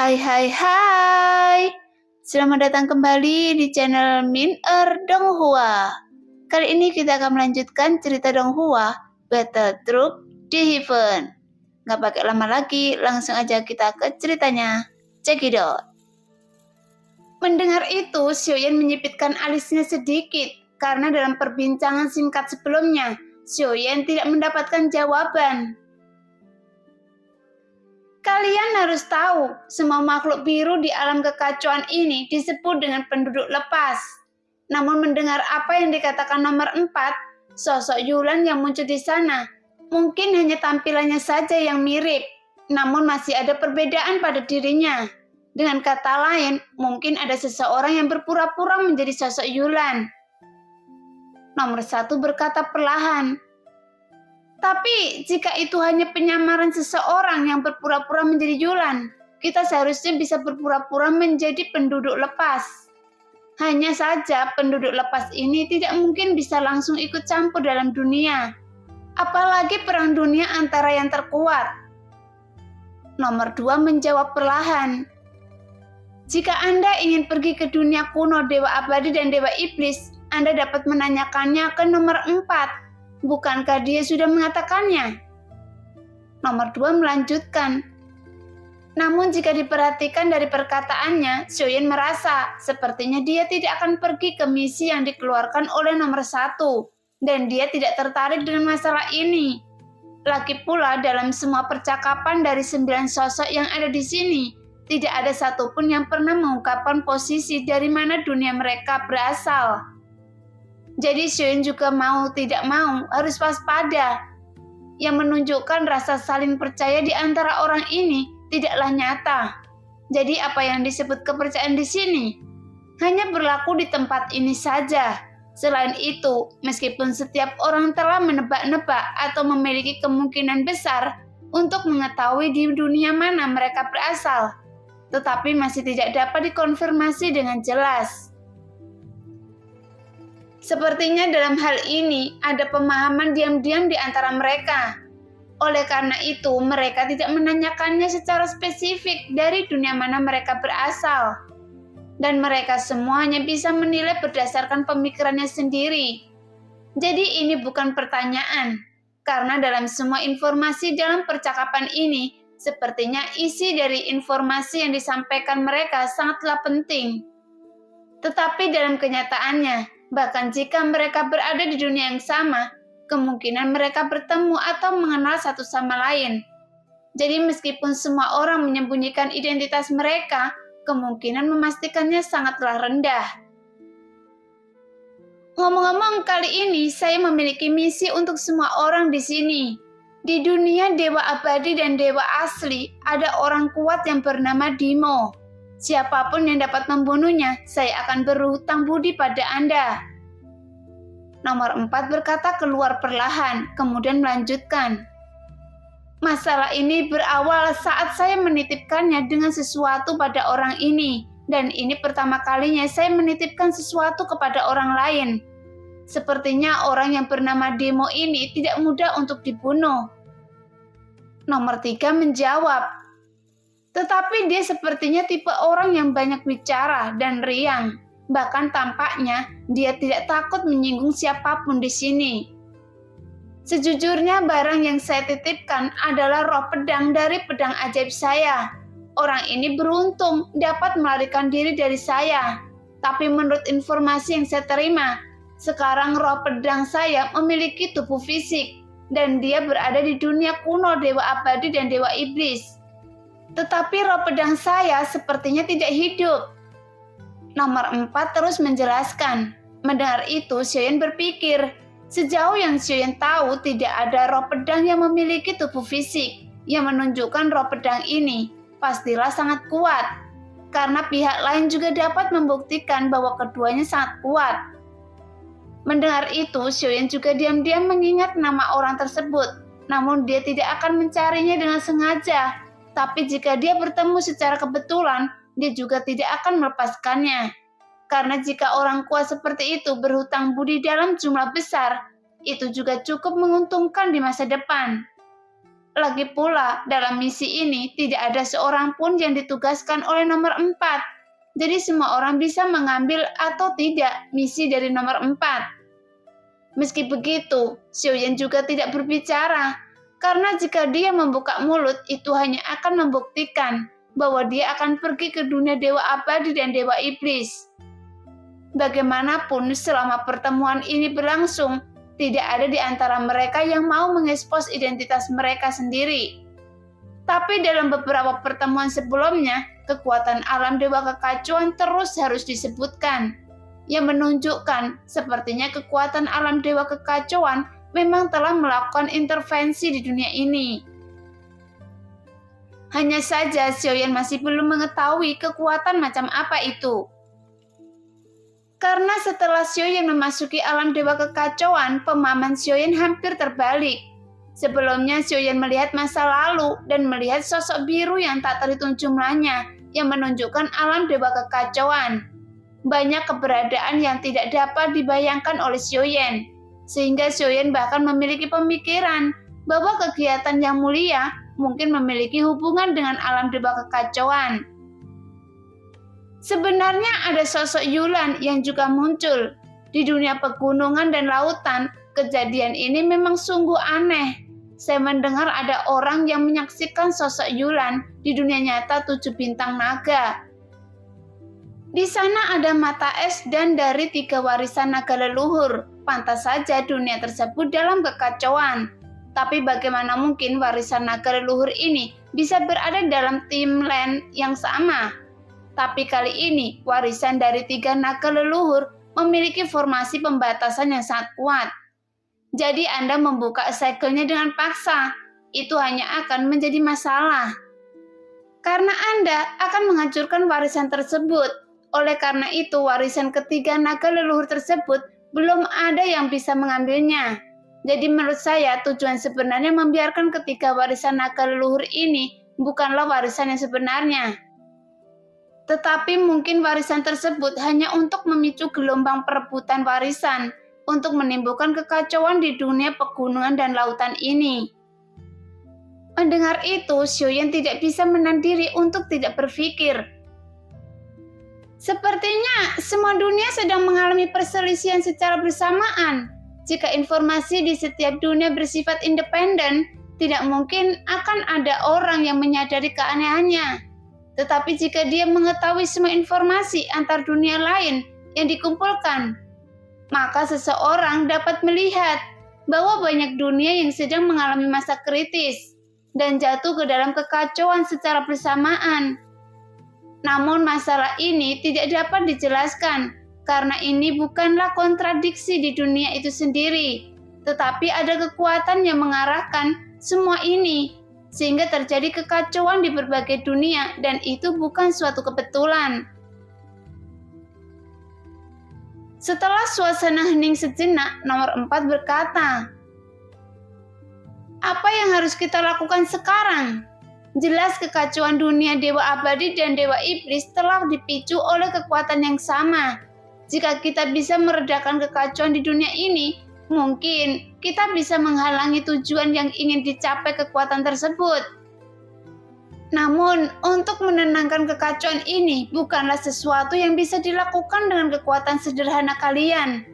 Hai hai hai. Selamat datang kembali di channel Min Donghua. Kali ini kita akan melanjutkan cerita Donghua, Battle Troop di Heaven. Nggak pakai lama lagi, langsung aja kita ke ceritanya. Check it out. Mendengar itu, Xiaoyan menyipitkan alisnya sedikit karena dalam perbincangan singkat sebelumnya, Xiaoyan tidak mendapatkan jawaban. Kalian harus tahu, semua makhluk biru di alam kekacauan ini disebut dengan penduduk lepas. Namun mendengar apa yang dikatakan nomor 4, sosok Yulan yang muncul di sana, mungkin hanya tampilannya saja yang mirip, namun masih ada perbedaan pada dirinya. Dengan kata lain, mungkin ada seseorang yang berpura-pura menjadi sosok Yulan. Nomor 1 berkata perlahan, tapi jika itu hanya penyamaran seseorang yang berpura-pura menjadi Yulan, kita seharusnya bisa berpura-pura menjadi penduduk lepas. Hanya saja penduduk lepas ini tidak mungkin bisa langsung ikut campur dalam dunia. Apalagi perang dunia antara yang terkuat. Nomor 2 menjawab perlahan. Jika Anda ingin pergi ke dunia kuno Dewa Abadi dan Dewa Iblis, Anda dapat menanyakannya ke nomor 4. Bukankah dia sudah mengatakannya? Nomor 2 melanjutkan. Namun jika diperhatikan dari perkataannya, Xiaoyan merasa sepertinya dia tidak akan pergi ke misi yang dikeluarkan oleh nomor 1. Dan dia tidak tertarik dengan masalah ini. Lagi pula dalam semua percakapan dari 9 sosok yang ada di sini, tidak ada satupun yang pernah mengungkapkan posisi dari mana dunia mereka berasal. Jadi Xiaoyan juga mau tidak mau harus waspada. Yang menunjukkan rasa saling percaya di antara orang ini tidaklah nyata. Jadi apa yang disebut kepercayaan di sini hanya berlaku di tempat ini saja. Selain itu, meskipun setiap orang telah menebak-nebak atau memiliki kemungkinan besar untuk mengetahui di dunia mana mereka berasal, tetapi masih tidak dapat dikonfirmasi dengan jelas. Sepertinya dalam hal ini ada pemahaman diam-diam di antara mereka. Oleh karena itu, mereka tidak menanyakannya secara spesifik dari dunia mana mereka berasal. Dan mereka semua hanya bisa menilai berdasarkan pemikirannya sendiri. Jadi ini bukan pertanyaan, karena dalam semua informasi dalam percakapan ini, sepertinya isi dari informasi yang disampaikan mereka sangatlah penting. Tetapi dalam kenyataannya, bahkan jika mereka berada di dunia yang sama, kemungkinan mereka bertemu atau mengenal satu sama lain. Jadi meskipun semua orang menyembunyikan identitas mereka, kemungkinan memastikannya sangatlah rendah. Ngomong-ngomong, kali ini saya memiliki misi untuk semua orang di sini. Di dunia Dewa Abadi dan Dewa Asli, ada orang kuat yang bernama Dimo. Siapapun yang dapat membunuhnya, saya akan berhutang budi pada Anda. Nomor 4 berkata keluar perlahan, kemudian melanjutkan. Masalah ini berawal saat saya menitipkannya dengan sesuatu pada orang ini, dan ini pertama kalinya saya menitipkan sesuatu kepada orang lain. Sepertinya orang yang bernama Demo ini tidak mudah untuk dibunuh. Nomor 3 menjawab. Tetapi dia sepertinya tipe orang yang banyak bicara dan riang. Bahkan tampaknya dia tidak takut menyinggung siapapun di sini. Sejujurnya barang yang saya titipkan adalah roh pedang dari pedang ajaib saya. Orang ini beruntung dapat melarikan diri dari saya. Tapi menurut informasi yang saya terima, sekarang roh pedang saya memiliki tubuh fisik. Dan dia berada di dunia kuno Dewa Abadi dan Dewa Iblis. Tetapi roh pedang saya sepertinya tidak hidup. Nomor 4 terus menjelaskan. Mendengar itu, Xiaoyan berpikir, sejauh yang Xiaoyan tahu tidak ada roh pedang yang memiliki tubuh fisik, yang menunjukkan roh pedang ini pastilah sangat kuat. Karena pihak lain juga dapat membuktikan bahwa keduanya sangat kuat. Mendengar itu, Xiaoyan juga diam-diam mengingat nama orang tersebut, namun dia tidak akan mencarinya dengan sengaja. Tapi jika dia bertemu secara kebetulan, dia juga tidak akan melepaskannya. Karena jika orang kuat seperti itu berhutang budi dalam jumlah besar, itu juga cukup menguntungkan di masa depan. Lagi pula, dalam misi ini tidak ada seorang pun yang ditugaskan oleh nomor 4. Jadi semua orang bisa mengambil atau tidak misi dari nomor 4. Meski begitu, Xiaoyan juga tidak berbicara, karena jika dia membuka mulut itu hanya akan membuktikan bahwa dia akan pergi ke dunia dewa abadi dan dewa iblis. Bagaimanapun selama pertemuan ini berlangsung, tidak ada di antara mereka yang mau mengekspos identitas mereka sendiri. Tapi dalam beberapa pertemuan sebelumnya, kekuatan alam dewa kekacauan terus harus disebutkan, yang menunjukkan sepertinya kekuatan alam dewa kekacauan memang telah melakukan intervensi di dunia ini. Hanya saja Xiaoyan masih belum mengetahui kekuatan macam apa itu. Karena setelah Xiaoyan memasuki alam dewa kekacauan, pemahaman Xiaoyan hampir terbalik. Sebelumnya Xiaoyan melihat masa lalu dan melihat sosok biru yang tak terhitung jumlahnya yang menunjukkan alam dewa kekacauan. Banyak keberadaan yang tidak dapat dibayangkan oleh Xiaoyan, sehingga Xiaoyan bahkan memiliki pemikiran bahwa kegiatan yang mulia mungkin memiliki hubungan dengan alam dewa kekacauan. Sebenarnya ada sosok Yulan yang juga muncul di dunia pegunungan dan lautan. Kejadian ini memang sungguh aneh. Saya mendengar ada orang yang menyaksikan sosok Yulan di dunia nyata 7 bintang naga. Di sana ada mata es dan dari 3 warisan naga leluhur. Pantas saja dunia tersebut dalam kekacauan. Tapi bagaimana mungkin warisan naga leluhur ini bisa berada dalam timeline yang sama? Tapi kali ini, warisan dari 3 naga leluhur memiliki formasi pembatasan yang sangat kuat. Jadi Anda membuka segelnya dengan paksa, itu hanya akan menjadi masalah. Karena Anda akan menghancurkan warisan tersebut. Oleh karena itu, warisan ketiga naga leluhur tersebut belum ada yang bisa mengambilnya. Jadi menurut saya, tujuan sebenarnya membiarkan ketiga warisan naga leluhur ini bukanlah warisan yang sebenarnya. Tetapi mungkin warisan tersebut hanya untuk memicu gelombang perebutan warisan, untuk menimbulkan kekacauan di dunia pegunungan dan lautan ini. Mendengar itu, Xiaoyan tidak bisa menahan diri untuk tidak berpikir. Sepertinya semua dunia sedang mengalami perselisihan secara bersamaan. Jika informasi di setiap dunia bersifat independen, tidak mungkin akan ada orang yang menyadari keanehannya. Tetapi jika dia mengetahui semua informasi antar dunia lain yang dikumpulkan, maka seseorang dapat melihat bahwa banyak dunia yang sedang mengalami masa kritis dan jatuh ke dalam kekacauan secara bersamaan. Namun masalah ini tidak dapat dijelaskan karena ini bukanlah kontradiksi di dunia itu sendiri, tetapi ada kekuatan yang mengarahkan semua ini, sehingga terjadi kekacauan di berbagai dunia dan itu bukan suatu kebetulan. Setelah suasana hening sejenak, nomor 4 berkata, "Apa yang harus kita lakukan sekarang? Jelas kekacauan dunia dewa abadi dan dewa iblis telah dipicu oleh kekuatan yang sama. Jika kita bisa meredakan kekacauan di dunia ini, mungkin kita bisa menghalangi tujuan yang ingin dicapai kekuatan tersebut. Namun, untuk menenangkan kekacauan ini bukanlah sesuatu yang bisa dilakukan dengan kekuatan sederhana kalian.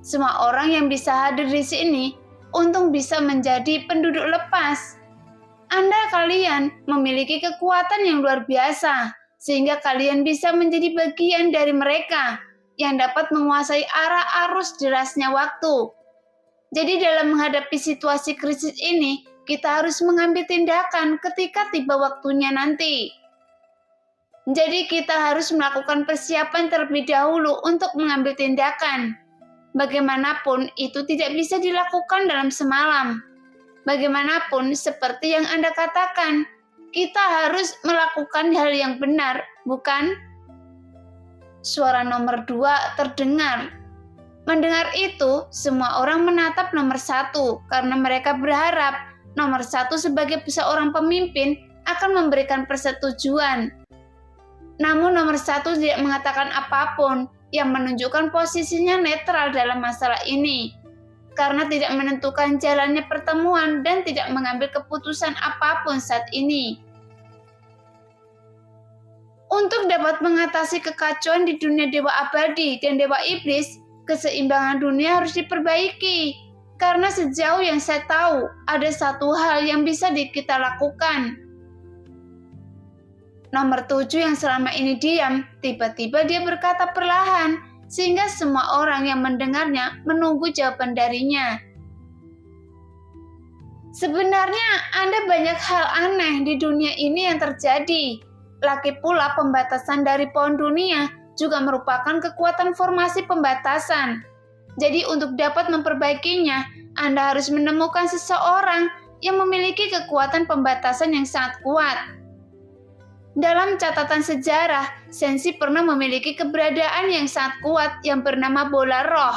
Semua orang yang bisa hadir di sini untuk bisa menjadi penduduk lepas. Kalian memiliki kekuatan yang luar biasa, sehingga kalian bisa menjadi bagian dari mereka yang dapat menguasai arah arus derasnya waktu. Jadi dalam menghadapi situasi krisis ini, kita harus mengambil tindakan ketika tiba waktunya nanti. Jadi kita harus melakukan persiapan terlebih dahulu untuk mengambil tindakan. Bagaimanapun itu tidak bisa dilakukan dalam semalam. Bagaimanapun seperti yang Anda katakan, kita harus melakukan hal yang benar, bukan? Suara nomor 2 terdengar. Mendengar itu, semua orang menatap nomor 1 karena mereka berharap nomor 1 sebagai seorang pemimpin akan memberikan persetujuan. Namun nomor 1 tidak mengatakan apapun yang menunjukkan posisinya netral dalam masalah ini. karena tidak menentukan jalannya pertemuan dan tidak mengambil keputusan apapun saat ini. Untuk dapat mengatasi kekacauan di dunia dewa abadi dan dewa iblis, keseimbangan dunia harus diperbaiki. Karena sejauh yang saya tahu, ada satu hal yang bisa kita lakukan. Nomor 7 yang selama ini diam, tiba-tiba dia berkata perlahan, sehingga semua orang yang mendengarnya menunggu jawaban darinya. Sebenarnya ada banyak hal aneh di dunia ini yang terjadi. Lagi pula pembatasan dari pohon dunia juga merupakan kekuatan formasi pembatasan. Jadi untuk dapat memperbaikinya, Anda harus menemukan seseorang yang memiliki kekuatan pembatasan yang sangat kuat. Dalam catatan sejarah, Sensi pernah memiliki keberadaan yang sangat kuat yang bernama bola roh.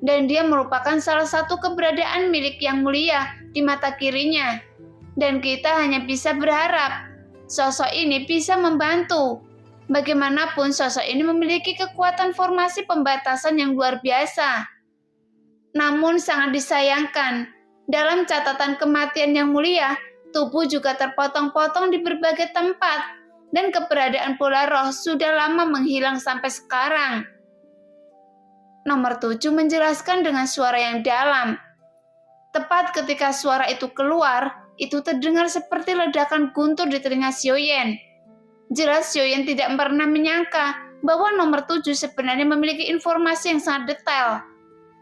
Dan dia merupakan salah satu keberadaan milik yang mulia di mata kirinya. Dan kita hanya bisa berharap sosok ini bisa membantu. Bagaimanapun sosok ini memiliki kekuatan formasi pembatasan yang luar biasa. Namun sangat disayangkan, dalam catatan kematian yang mulia, tubuh juga terpotong-potong di berbagai tempat. Dan keberadaan bola roh sudah lama menghilang sampai sekarang. Nomor 7 menjelaskan dengan suara yang dalam. Tepat ketika suara itu keluar, itu terdengar seperti ledakan guntur di telinga Xiaoyan. Jelas Xiaoyan tidak pernah menyangka bahwa nomor 7 sebenarnya memiliki informasi yang sangat detail.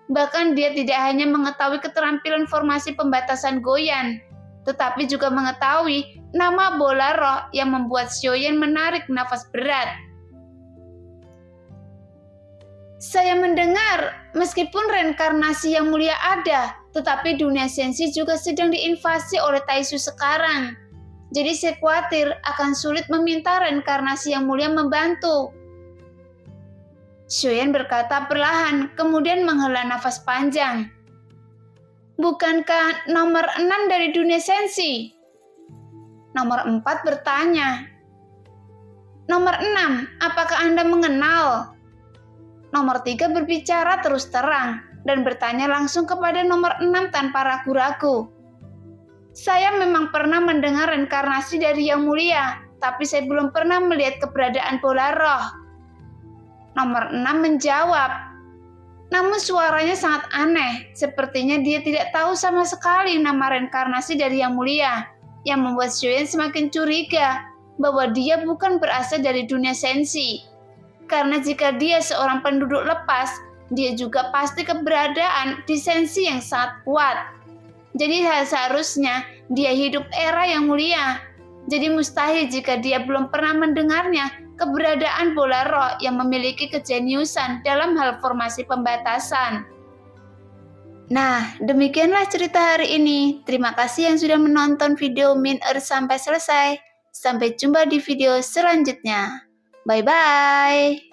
Bahkan dia tidak hanya mengetahui keterampilan formasi pembatasan Goyan, tetapi juga mengetahui nama bola roh yang membuat Xiaoyan menarik nafas berat. Saya mendengar, meskipun reinkarnasi yang mulia ada, tetapi dunia Sensi juga sedang diinvasi oleh Taisu sekarang. Jadi saya khawatir akan sulit meminta reinkarnasi yang mulia membantu. Xiaoyan berkata perlahan, kemudian menghela nafas panjang. Bukankah nomor 6 dari dunia Sensi? Nomor 4 bertanya. Nomor 6, apakah Anda mengenal? Nomor 3 berbicara terus terang dan bertanya langsung kepada nomor 6 tanpa ragu-ragu. Saya memang pernah mendengar reinkarnasi dari Yang Mulia, tapi saya belum pernah melihat keberadaan bola roh. Nomor 6 menjawab. Namun suaranya sangat aneh, sepertinya dia tidak tahu sama sekali nama reinkarnasi dari Yang Mulia, yang membuat Xiaoyan semakin curiga bahwa dia bukan berasal dari dunia Sensi. Karena jika dia seorang penduduk lepas, dia juga pasti keberadaan di Sensi yang sangat kuat. Jadi seharusnya dia hidup era Yang Mulia. Jadi mustahil jika dia belum pernah mendengarnya keberadaan bola roh yang memiliki kejeniusan dalam hal formasi pembatasan. Nah, demikianlah cerita hari ini. Terima kasih yang sudah menonton video Min Earth sampai selesai. Sampai jumpa di video selanjutnya. Bye-bye.